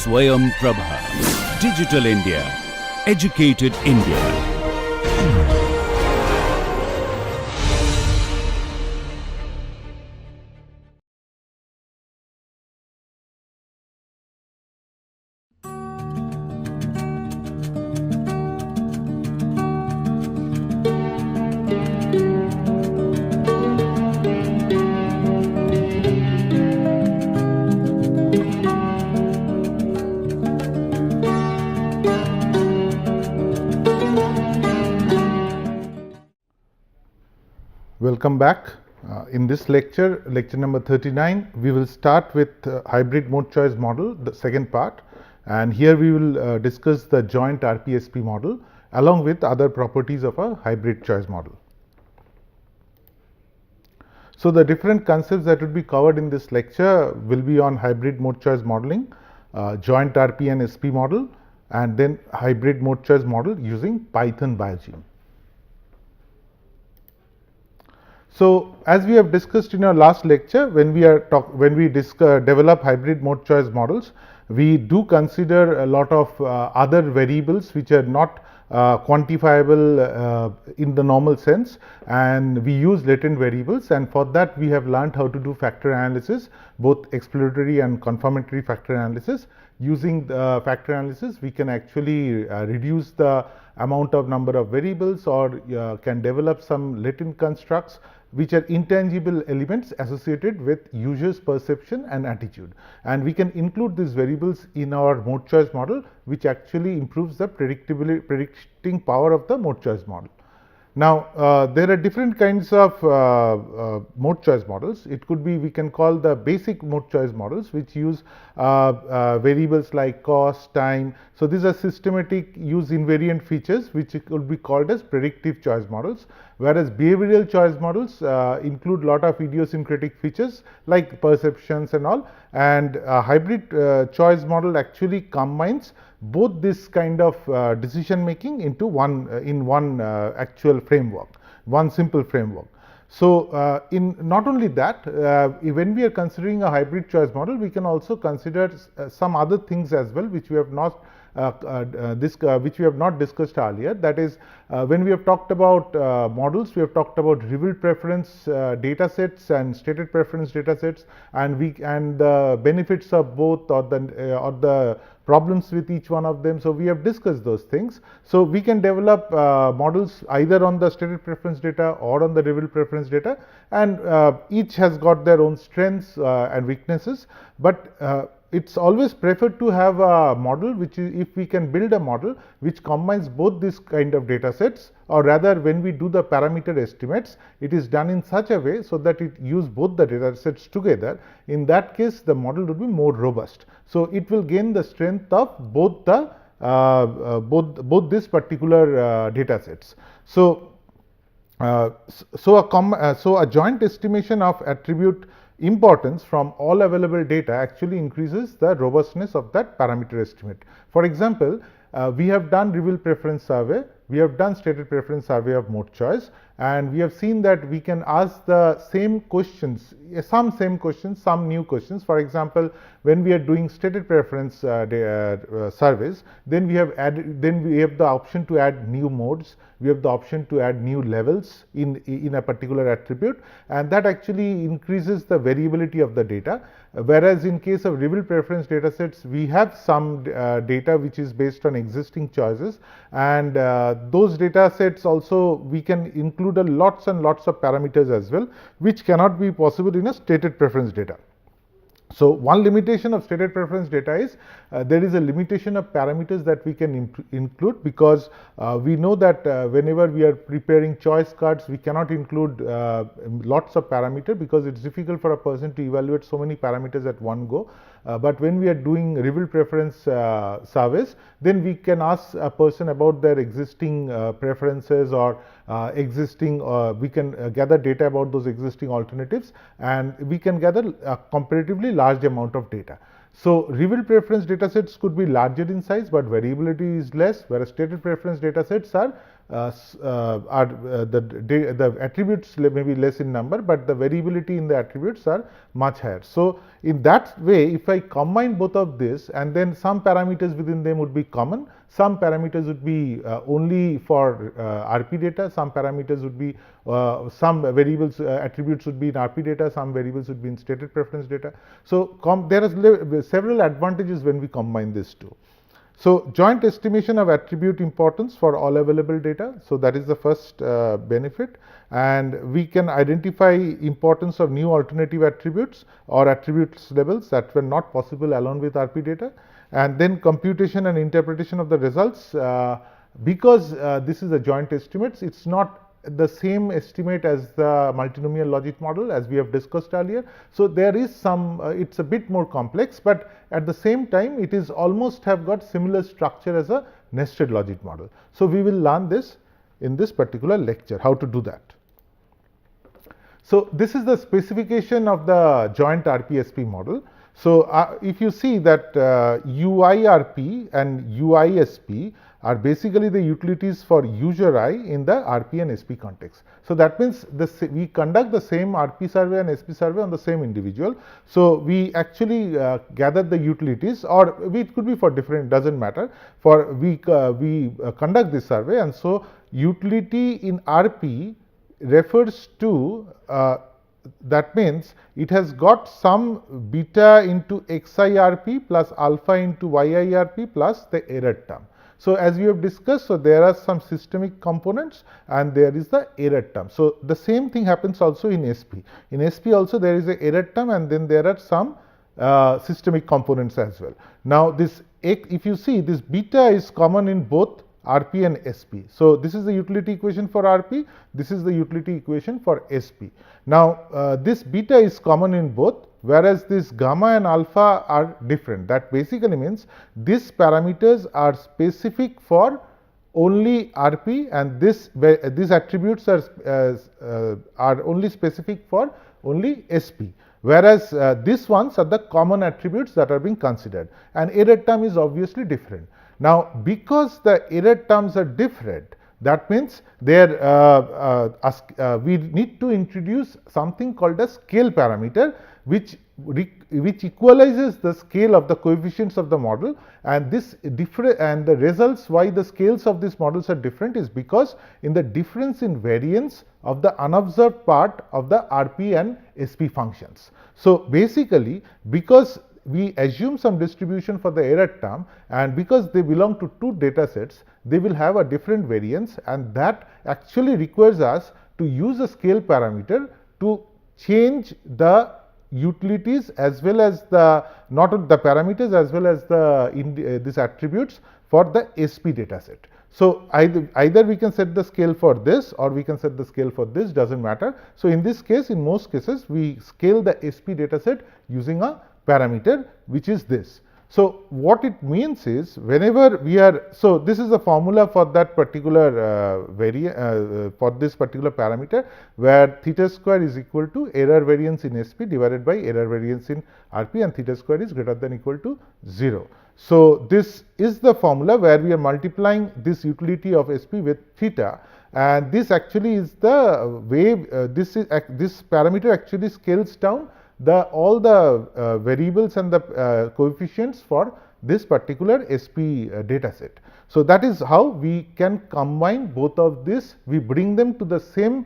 Swayam Prabha. Digital India. Educated India. Welcome back. In this lecture, lecture number 39, we will start with hybrid mode choice model, the second part, and here we will discuss the joint RPSP model along with other properties of a hybrid choice model. So, the different concepts that will be covered in this lecture will be on hybrid mode choice modeling, joint RP and SP model, and then hybrid mode choice model using Python biogeme. So, as we have discussed in our last lecture, when we develop hybrid mode choice models, we do consider a lot of other variables which are not quantifiable in the normal sense, and we use latent variables, and for that we have learned how to do factor analysis, both exploratory and confirmatory factor analysis. Using the factor analysis, we can actually reduce the amount of number of variables, or can develop some latent constructs which are intangible elements associated with user's perception and attitude, and we can include these variables in our mode choice model, which actually improves the predicting power of the mode choice model. Now, there are different kinds of mode choice models. It could be, we can call the basic mode choice models, which use variables like cost, time. So, these are systematic use invariant features which could be called as predictive choice models, whereas behavioral choice models include lot of idiosyncratic features like perceptions and all, and hybrid choice model actually combines both this kind of decision making into one actual framework, one simple framework. So, in not only that, when we are considering a hybrid choice model, we can also consider some other things as well, which we have not discussed earlier. That is, when we have talked about models, we have talked about revealed preference data sets and stated preference data sets, and the benefits of both, or the problems with each one of them. So, we have discussed those things. So, we can develop models either on the stated preference data or on the revealed preference data, and each has got their own strengths and weaknesses, but it's always preferred to have a model which is, if we can build a model which combines both this kind of data sets, or rather when we do the parameter estimates, it is done in such a way so that it use both the data sets together. In that case, the model will be more robust. So, it will gain the strength of both the both this particular data sets. So, a joint estimation of attribute importance from all available data actually increases the robustness of that parameter estimate. For example, we have done revealed preference survey, we have done stated preference survey of mode choice, and we have seen that we can ask the same questions, some new questions. For example, when we are doing stated preference surveys, then we have the option to add new modes, we have the option to add new levels in a particular attribute, and that actually increases the variability of the data. Whereas in case of revealed preference data sets, we have some data which is based on existing choices, and those data sets also we can include lots and lots of parameters as well, which cannot be possible in a stated preference data. So, one limitation of stated preference data is there is a limitation of parameters that we can include, because we know that whenever we are preparing choice cards, we cannot include lots of parameters, because it is difficult for a person to evaluate so many parameters at one go. But when we are doing revealed preference surveys, then we can ask a person about their existing preferences, or we can gather data about those existing alternatives, and we can gather a comparatively large amount of data. So, revealed preference data sets could be larger in size, but variability is less, whereas stated preference data sets are the attributes may be less in number, but the variability in the attributes are much higher. So in that way, if I combine both of this, and then some parameters within them would be common, some parameters would be only for RP data, some parameters would be some variables attributes would be in RP data, some variables would be in stated preference data. So there are several advantages when we combine these two. So joint estimation of attribute importance for all available data. So that is the first benefit, and we can identify importance of new alternative attributes or attributes levels that were not possible along with RP data, and then computation and interpretation of the results. Because this is a joint estimates, it's not the same estimate as the multinomial logic model as we have discussed earlier. So there is some it's a bit more complex, but at the same time it is almost have got similar structure as a nested logic model. So we will learn this in this particular lecture, how to do that. So this is the specification of the joint RPSP model. So if you see that UIRP and UISP are basically the utilities for user I in the RP and SP context. So that means we conduct the same RP survey and SP survey on the same individual. So we actually gather the utilities, or it could be for different, doesn't matter. For we conduct this survey, and so utility in RP refers to that means it has got some beta into XIRP plus alpha into YIRP plus the error term. So as we have discussed, so there are some systemic components and there is the error term. So the same thing happens also in SP. In SP also there is a error term, and then there are some systemic components as well. Now this, if you see, this beta is common in both RP and SP. So this is the utility equation for RP, this is the utility equation for SP. Now this beta is common in both, whereas this gamma and alpha are different. That basically means these parameters are specific for only RP, and these attributes are only specific for only SP. Whereas these ones are the common attributes that are being considered, and error term is obviously different. Now because the error terms are different, that means there we need to introduce something called a scale parameter, which equalizes the scale of the coefficients of the model, and this and the results why the scales of these models are different is because in the difference in variance of the unobserved part of the RP and SP functions. So basically, because we assume some distribution for the error term, and because they belong to two data sets, they will have a different variance, and that actually requires us to use a scale parameter to change the utilities as well as the the parameters as well as the these attributes for the SP data set. So either we can set the scale for this or we can set the scale for this, doesn't matter. So in this case, in most cases, we scale the SP data set using a parameter, which is this. So what it means is, whenever we are, so this is the formula for that particular for this particular parameter, where theta square is equal to error variance in SP divided by error variance in RP, and theta square is greater than equal to 0. So this is the formula where we are multiplying this utility of SP with theta, and this actually is the way this parameter actually scales down all the variables and the coefficients for this particular SP data set. So that is how we can combine both of this. We bring them to the same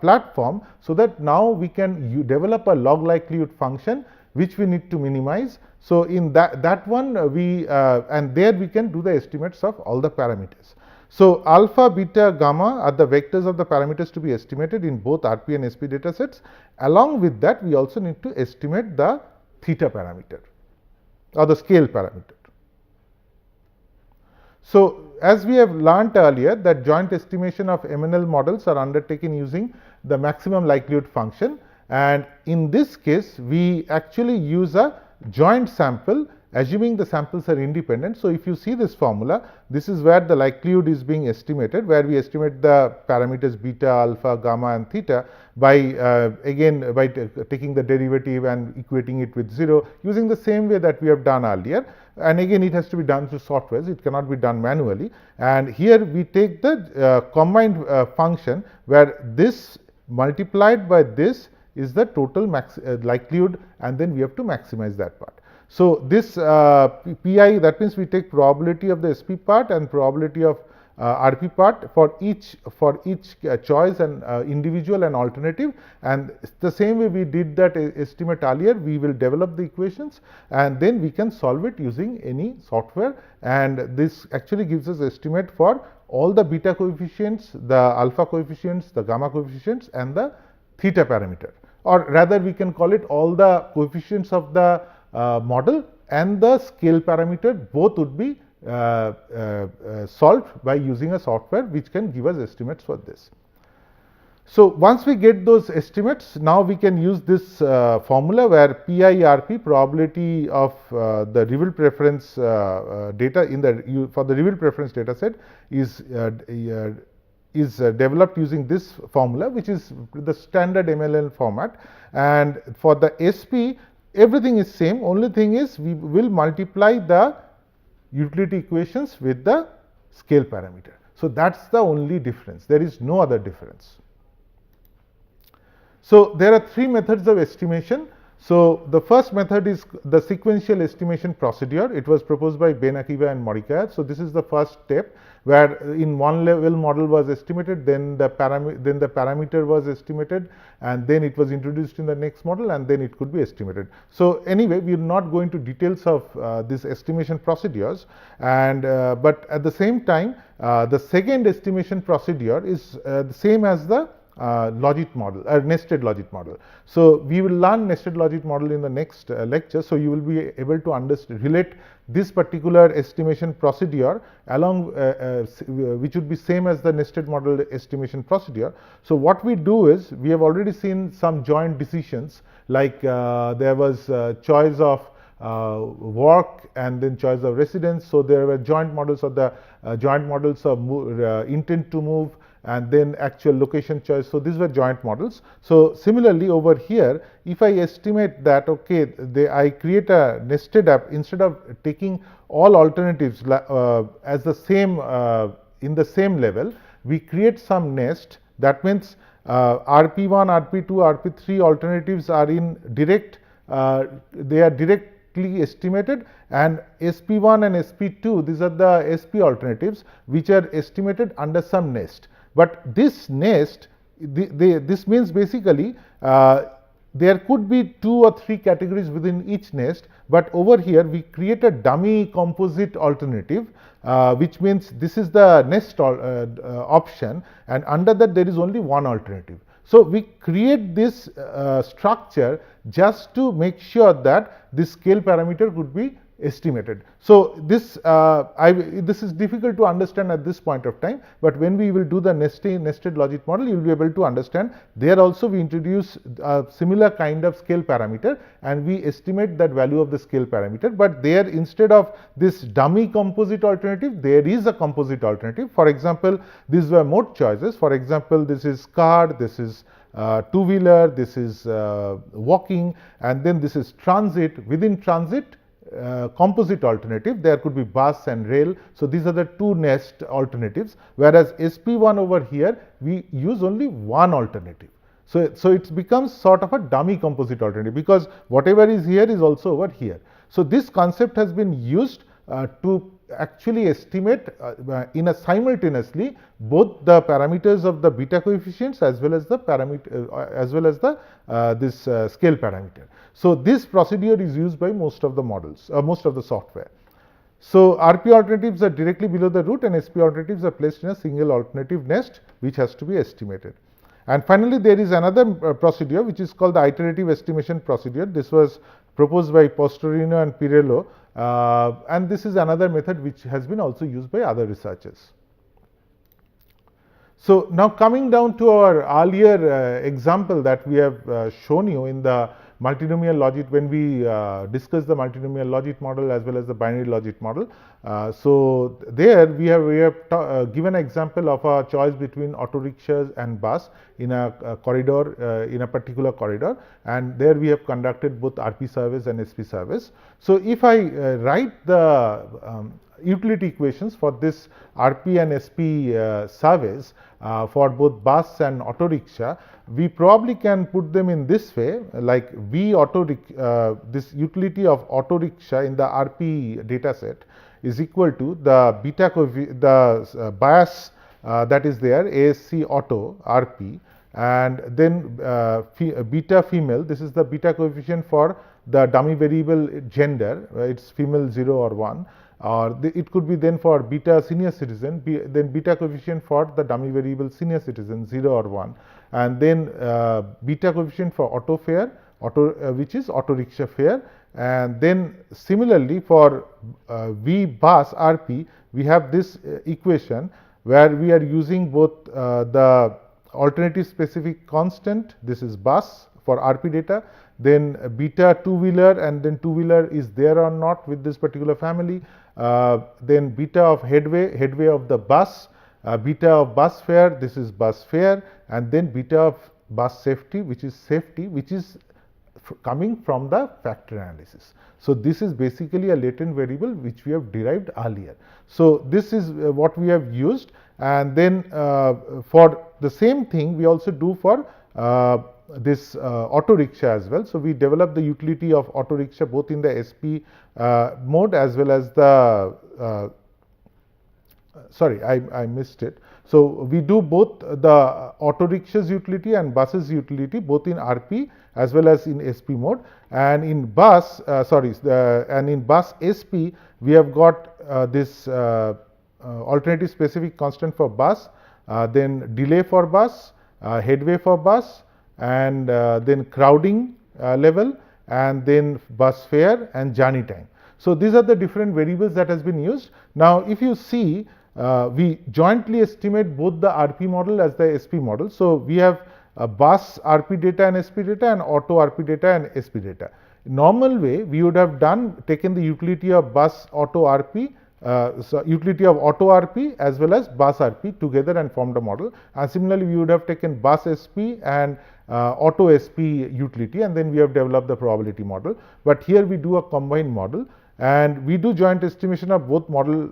platform, so that now we can develop a log likelihood function which we need to minimize. So in that one we and there we can do the estimates of all the parameters. So alpha, beta, gamma are the vectors of the parameters to be estimated in both RP and SP data sets. Along with that, we also need to estimate the theta parameter or the scale parameter. So as we have learnt earlier, that joint estimation of MNL models are undertaken using the maximum likelihood function, and in this case we actually use a joint sample, assuming the samples are independent. So if you see this formula, this is where the likelihood is being estimated, where we estimate the parameters beta, alpha, gamma and theta by again by taking the derivative and equating it with 0, using the same way that we have done earlier. and again it has to be done through softwares, it cannot be done manually. And here we take the combined function where this multiplied by this is the total likelihood, and then we have to maximize that part. So this PI, that means we take probability of the SP part and probability of RP part for each choice and individual and alternative, and the same way we did that estimate earlier, we will develop the equations and then we can solve it using any software, and this actually gives us estimate for all the beta coefficients, the alpha coefficients, the gamma coefficients, and the theta parameter, or rather we can call it all the coefficients of the model and the scale parameter, both would be solved by using a software which can give us estimates for this. So once we get those estimates, now we can use this formula where PIRP, probability of the revealed preference data in the for the revealed preference data set, is developed using this formula, which is the standard MLN format. And for the SP, everything is same, only thing is we will multiply the utility equations with the scale parameter. So that's the only difference, there is no other difference. So there are three methods of estimation. So the first method is the sequential estimation procedure. It was proposed by Ben Akiva and Morikawa. So this is the first step, where in one level model was estimated, then the parameter was estimated, and then it was introduced in the next model, and then it could be estimated. So anyway, we will not go into details of this estimation procedures, and but at the same time the second estimation procedure is the same as the logit model, nested logit model. So we will learn nested logit model in the next lecture. So you will be able to relate this particular estimation procedure along which would be same as the nested model estimation procedure. So what we do is, we have already seen some joint decisions, like there was choice of work and then choice of residence. So there were joint models of the joint models of intent to move, and then actual location choice. So these were joint models. So similarly over here, if I estimate that okay, I create a nested app, instead of taking all alternatives as the same in the same level, we create some nest. That means RP1, RP2, RP3 alternatives are in direct, they are directly estimated, and SP1 and SP2, these are the SP alternatives which are estimated under some nest. But this nest, this means basically there could be 2 or 3 categories within each nest, but over here we create a dummy composite alternative, which means this is the nest option, and under that there is only one alternative. So we create this structure just to make sure that this scale parameter could be estimated. So this this is difficult to understand at this point of time, but when we will do the nested logit model, you will be able to understand. There also we introduce a similar kind of scale parameter, and we estimate that value of the scale parameter, but there, instead of this dummy composite alternative, there is a composite alternative. For example, these were mode choices. For example, this is car, this is two-wheeler, this is walking, and then this is transit. Within transit, composite alternative, there could be bus and rail. So these are the 2 nest alternatives, whereas SP1 over here we use only one alternative. So it becomes sort of a dummy composite alternative, because whatever is here is also over here. So this concept has been used to actually estimate in a simultaneously both the parameters of the beta coefficients as well as the parameter this scale parameter. So this procedure is used by most of the models, most of the software. So RP alternatives are directly below the root, and SP alternatives are placed in a single alternative nest which has to be estimated. And finally, there is another procedure which is called the iterative estimation procedure. This was proposed by Pastorino and Pirello, and this is another method which has been also used by other researchers. So now coming down to our earlier example that we have shown you in the multinomial logit, when we discussed the multinomial logit model as well as the binary logit model. So there we have given an example of a choice between auto rickshaws and bus in a corridor, in a particular corridor, and there we have conducted both RP service and SP service. So if I write the utility equations for this RP and SP service for both bus and auto rickshaw, we probably can put them in this way, like this utility of auto rickshaw in the RP data set is equal to the beta bias that is there, ASC auto RP, and then beta female, this is the beta coefficient for the dummy variable gender, it's female 0 or 1, or it could be then for beta senior citizen, then beta coefficient for the dummy variable senior citizen 0 or 1, and then beta coefficient for auto fare, which is auto rickshaw fare, and then similarly for V bus RP, we have this equation where we are using both the alternative specific constant, this is bus for RP data, then beta two-wheeler, and then two-wheeler is there or not with this particular family, then beta of headway of the bus, beta of bus fare, this is bus fare, and then beta of bus safety, which is coming from the factor analysis. So this is basically a latent variable which we have derived earlier. So this is what we have used, and then for the same thing we also do for this auto rickshaw as well. So we develop the utility of auto rickshaw both in the SP mode as well as the sorry, I missed it. So we do both the auto rickshaws utility and buses utility both in RP as well as in SP mode, and in bus and in bus SP we have got this alternative specific constant for bus, then delay for bus, headway for bus, and then crowding level, and then bus fare and journey time. So these are the different variables that has been used. Now if you see, we jointly estimate both the RP model as the SP model. So we have bus RP data and SP data, and auto RP data and SP data. Normal way we would have taken the utility of bus auto RP, so utility of auto RP as well as bus RP together and formed a model, and similarly we would have taken bus SP and auto SP utility, and then we have developed the probability model. But here we do a combined model, and we do joint estimation of both model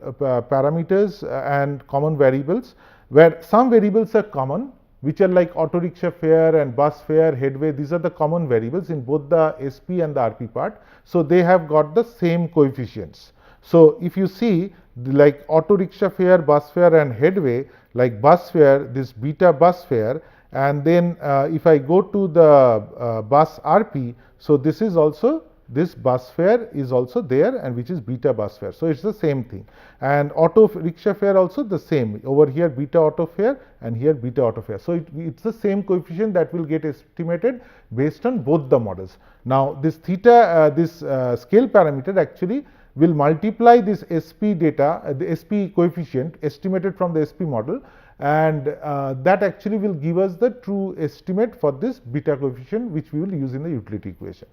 parameters and common variables, where some variables are common, which are like auto rickshaw fare and bus fare, headway. These are the common variables in both the SP and the RP part. So they have got the same coefficients. So if you see, like auto rickshaw fare, bus fare and headway, like bus fare, this beta bus fare, and then if I go to the bus RP, so this is also, this bus fare is also there, and which is beta bus fare. So it's the same thing, and auto rickshaw fare also the same, over here beta auto fare and here beta auto fare. So it's the same coefficient that will get estimated based on both the models. Now this theta, this scale parameter actually will multiply this SP data, the SP coefficient estimated from the SP model, and that actually will give us the true estimate for this beta coefficient, which we will use in the utility equation.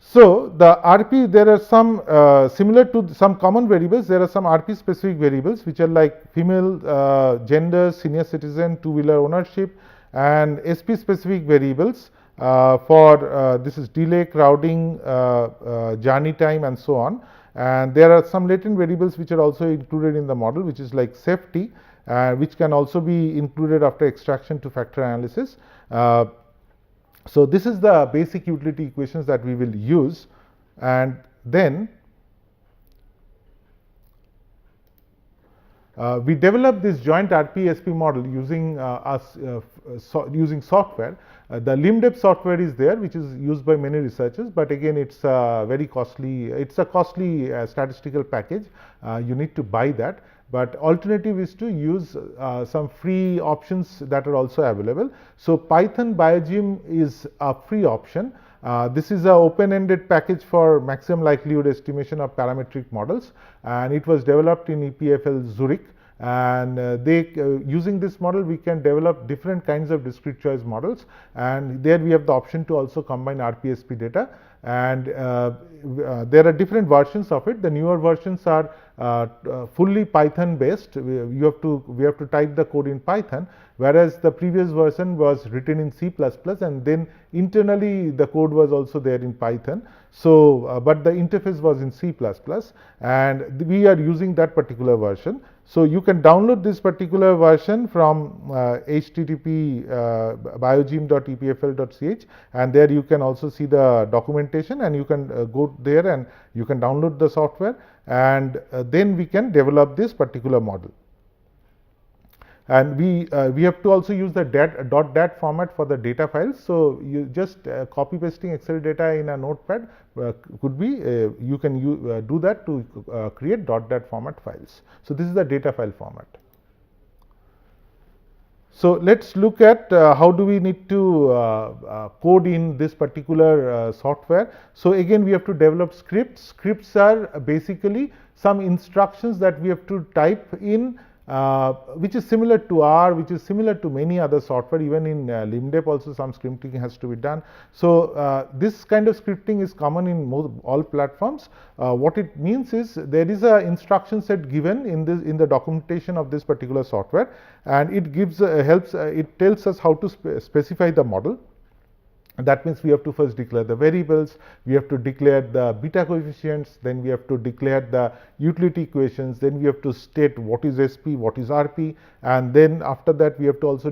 So the RP, there are some similar to some common variables, there are some RP specific variables which are like female, gender, senior citizen, two-wheeler ownership, and SP specific variables for this is delay, crowding, journey time, and so on. And there are some latent variables which are also included in the model, which is like safety, which can also be included after extraction to factor analysis. So this is the basic utility equations that we will use, and then we developed this joint RP-SP model using using software. The LIMDEP software is there, which is used by many researchers, but again it's very costly. It's a costly statistical package. You need to buy that. But alternative is to use some free options that are also available. So Python Biogym is a free option. This is an open-ended package for maximum likelihood estimation of parametric models, and it was developed in EPFL Zurich. and using this model we can develop different kinds of discrete choice models, and there we have the option to also combine RPSP data, and there are different versions of it. The newer versions are fully Python based. We have to type the code in Python, whereas the previous version was written in C++, and then internally the code was also there in Python. So but the interface was in C++, and we are using that particular version. So you can download this particular version from http biogem.epfl.ch, and there you can also see the documentation, and you can go there and you can download the software, and then we can develop this particular model. And we have to also use the .dat format for the data files. So you just copy pasting Excel data in a notepad could be you can do that to create .dat format files. So this is the data file format. So let's look at how do we need to code in this particular software. So again we have to develop scripts. Scripts are basically some instructions that we have to type in, which is similar to R, which is similar to many other software. Even in LIMDEP also some scripting has to be done. So this kind of scripting is common in all platforms. What it means is there is a instruction set given in the documentation of this particular software, and it gives it tells us how to specify the model. That means we have to first declare the variables, we have to declare the beta coefficients, then we have to declare the utility equations, then we have to state what is SP, what is RP, and then after that we have to also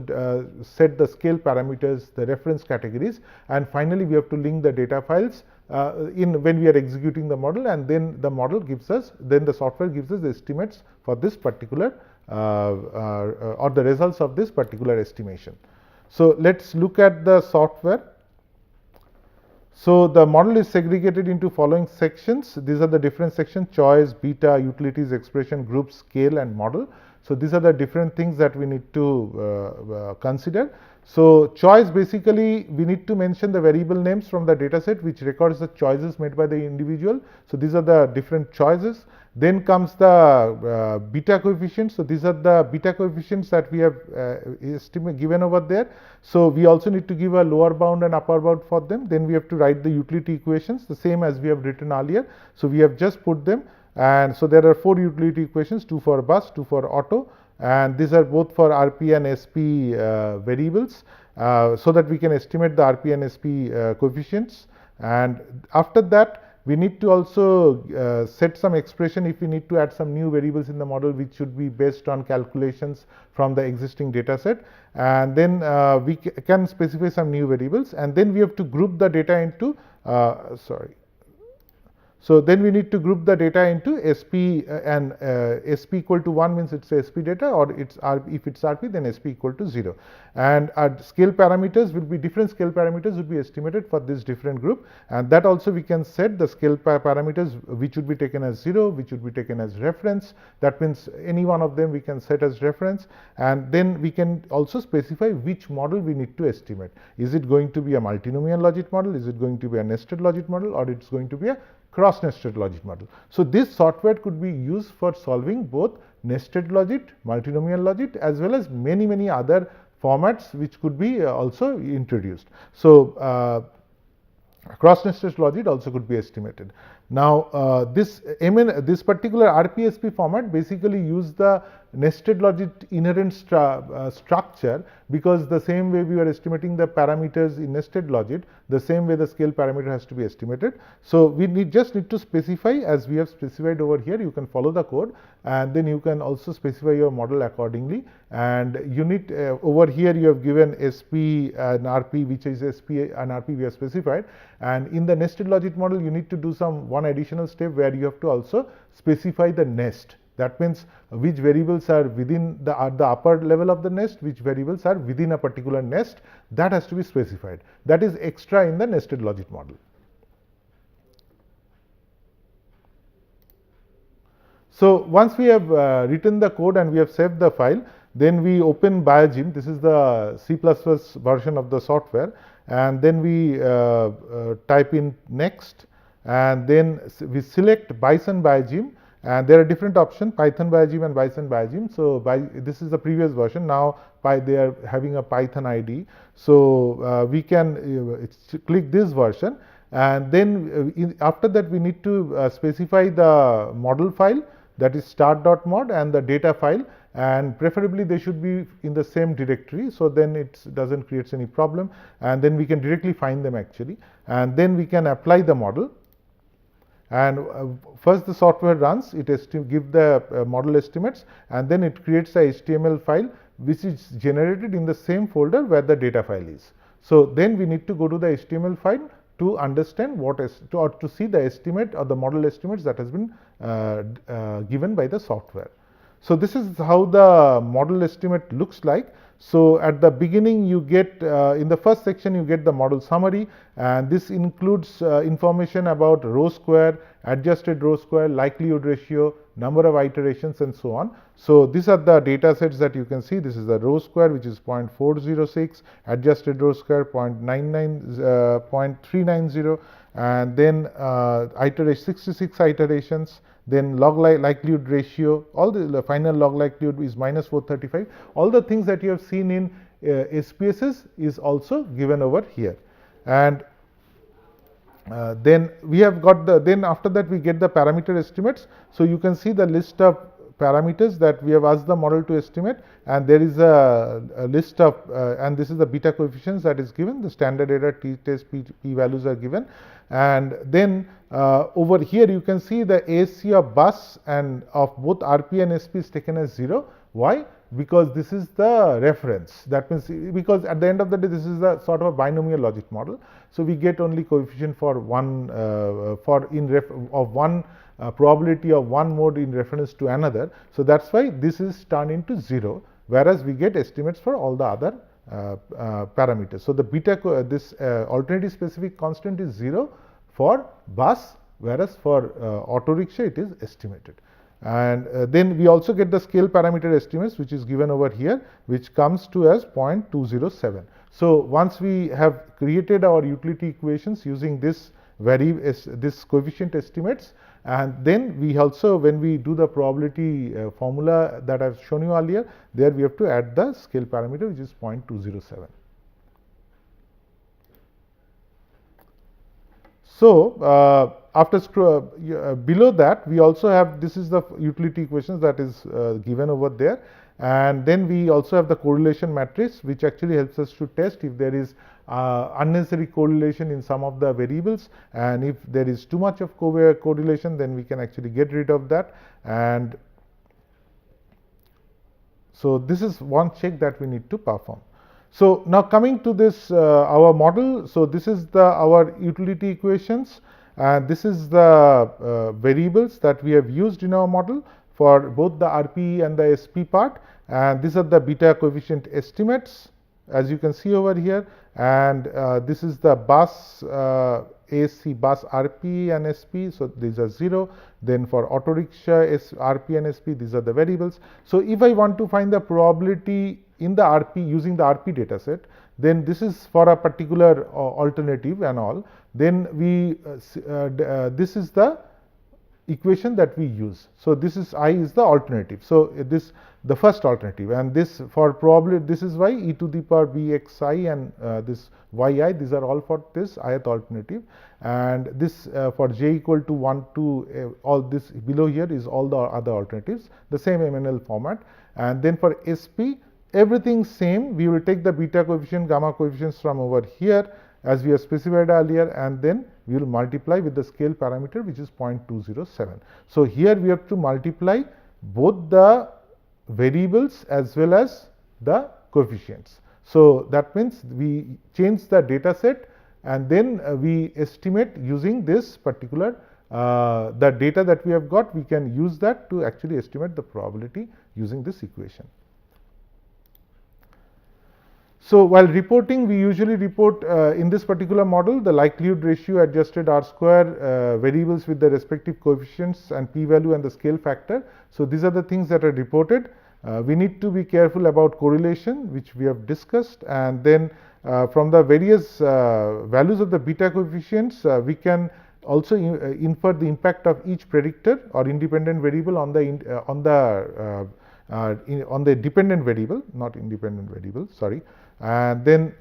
set the scale parameters, the reference categories, and finally we have to link the data files when we are executing the model, and then the model gives us, then the software gives us the estimates for this particular or the results of this particular estimation. So let's look at the software. So the model is segregated into following sections. These are the different sections: choice, beta, utilities, expression, group, scale, and model. So these are the different things that we need to consider. So choice, basically we need to mention the variable names from the data set which records the choices made by the individual. So these are the different choices. Then comes the beta coefficients. So these are the beta coefficients that we have given over there. So we also need to give a lower bound and upper bound for them. Then we have to write the utility equations, the same as we have written earlier. So we have just put them, and so there are 4 utility equations, 2 for bus, 2 for auto, and these are both for RP and SP variables, so that we can estimate the RP and SP coefficients. And after that we need to also set some expression if we need to add some new variables in the model, which should be based on calculations from the existing data set, and then we can specify some new variables, and then we have to group the data into so then we need to group the data into SP, and SP equal to 1 means it's SP data, or it's if it's RP then SP equal to 0. And our scale parameters will be different scale parameters would be estimated for this different group, and that also we can set the scale parameters which would be taken as 0, which would be taken as reference. That means any one of them we can set as reference, and then we can also specify which model we need to estimate. Is it going to be a multinomial logit model? Is it going to be a nested logit model? Or it's going to be a cross-nested logit model. So this software could be used for solving both nested logit, multinomial logit, as well as many other formats which could be also introduced. So cross-nested logit also could be estimated. Now this particular RPSP format basically use the nested logit inherent structure, because the same way we are estimating the parameters in nested logit, the same way the scale parameter has to be estimated. So we just need to specify as we have specified over here. You can follow the code, and then you can also specify your model accordingly. And you need over here you have given SP and RP, which is SP and RP we have specified, and in the nested logit model you need to do one additional step where you have to also specify the nest. That means which variables are within the upper level of the nest, which variables are within a particular nest, that has to be specified. That is extra in the nested logit model. So once we have written the code and we have saved the file, then we open Biogem. This is the C++ version of the software, and then we type in next, and then we select Bison Biogem, And there are different options, Python biogeme and Bison biogeme. So this is the previous version. Now they are having a Python IDE. So we can click this version, and then after that we need to specify the model file, that is start.mod, and the data file, and preferably they should be in the same directory, so then it doesn't create any problem, and then we can directly find them actually, and then we can apply the model. And first the software runs, it give the model estimates, and then it creates a HTML file which is generated in the same folder where the data file is. So then we need to go to the HTML file to understand what is or to see the estimate or the model estimates that has been given by the software. So this is how the model estimate looks like. So at the beginning you get in the first section you get the model summary, and this includes information about rho square, adjusted rho square, likelihood ratio, number of iterations, and so on. So these are the data sets that you can see. This is the rho square, which is 0.406, adjusted rho square 0.390, and then 66 iterations. Then log likelihood ratio, all the final log likelihood is -435. All the things that you have seen in SPSS is also given over here. And then we have got then after that we get the parameter estimates. So you can see the list of parameters that we have asked the model to estimate, and there is a list of and this is the beta coefficients that is given, the standard error, t-test, p values are given. And then over here you can see the ASC of bus and of both RP and SP is taken as 0. Why? Because this is the reference. That means because at the end of the day this is a sort of a binomial logic model. So we get only coefficient for one probability of one mode in reference to another. So that's why this is turned into 0, whereas we get estimates for all the other parameters. So the beta this alternative specific constant is 0 for bus, whereas for auto rickshaw it is estimated. And then we also get the scale parameter estimates, which is given over here, which comes to as 0.207. So once we have created our utility equations using this this coefficient estimates, and then we also, when we do the probability formula that I've shown you earlier, there we have to add the scale parameter, which is 0.207. So after below that we also have, this is the utility equations that is given over there, and then we also have the correlation matrix, which actually helps us to test if there is unnecessary correlation in some of the variables, and if there is too much of correlation, then we can actually get rid of that. And so this is one check that we need to perform. So now coming to this our model. So this is our utility equations, and this is the variables that we have used in our model for both the RP and the SP part, and these are the beta coefficient estimates, as you can see over here. And this is the bus ASC bus RP and SP, so these are 0. Then for auto rickshaw RP and SP, these are the variables. So if I want to find the probability in the RP using the RP data set, then this is for a particular alternative and all. Then we this is the equation that we use. So this is I is the alternative. So this the first alternative, and this for probability, this is y e to the power bxi, and this yi, these are all for this ith alternative, and this for j equal to 1 to all this below here is all the other alternatives, the same MNL format. And then for SP, everything same. We will take the beta coefficient, gamma coefficients from over here as we have specified earlier, and then we will multiply with the scale parameter, which is 0.207. So here we have to multiply both the variables as well as the coefficients. So that means we change the data set, and then we estimate using this particular the data that we have got. We can use that to actually estimate the probability using this equation. So while reporting, we usually report in this particular model the likelihood ratio, adjusted R square, variables with the respective coefficients and p value, and the scale factor. So these are the things that are reported. We need to be careful about correlation, which we have discussed, and then from the various values of the beta coefficients, we can also infer the impact of each predictor or independent variable on the dependent variable, not independent variable, sorry. And then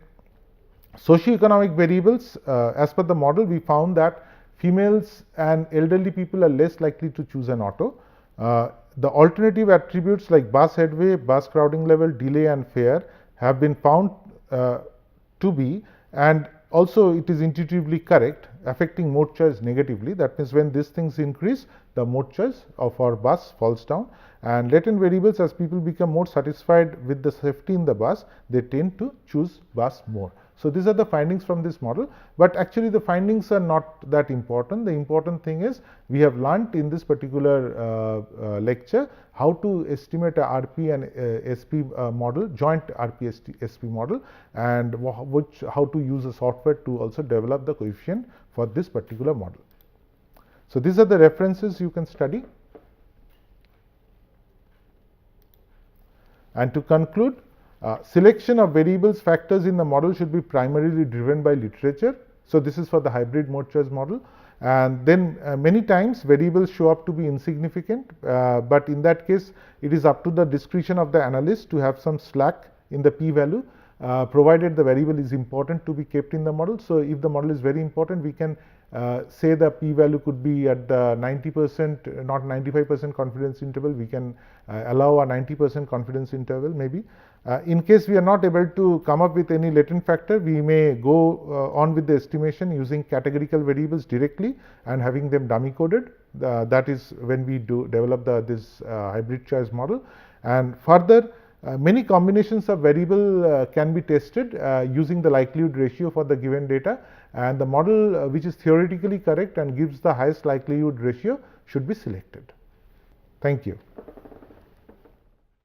socioeconomic variables, as per the model, we found that females and elderly people are less likely to choose an auto. The alternative attributes like bus headway, bus crowding level, delay and fare have been found to be, and also it is intuitively correct, affecting mode choice negatively. That means when these things increase, the mode choice of our bus falls down. And latent variables, as people become more satisfied with the safety in the bus, they tend to choose bus more. So these are the findings from this model, but actually the findings are not that important. The important thing is we have learnt in this particular lecture how to estimate a RP and SP model, joint RP SP model, and how to use a software to also develop the coefficient for this particular model. So these are the references you can study. And to conclude, selection of variables factors in the model should be primarily driven by literature. So this is for the hybrid mode choice model. And then many times variables show up to be insignificant, but in that case it is up to the discretion of the analyst to have some slack in the p-value, provided the variable is important to be kept in the model. So if the model is very important, we can say the p-value could be at the 90%, not 95% confidence interval. We can allow a 90% confidence interval maybe. In case we are not able to come up with any latent factor, we may go on with the estimation using categorical variables directly and having them dummy coded. That is when we develop this hybrid choice model. And further, many combinations of variable can be tested using the likelihood ratio for the given data, and the model which is theoretically correct and gives the highest likelihood ratio should be selected. Thank you.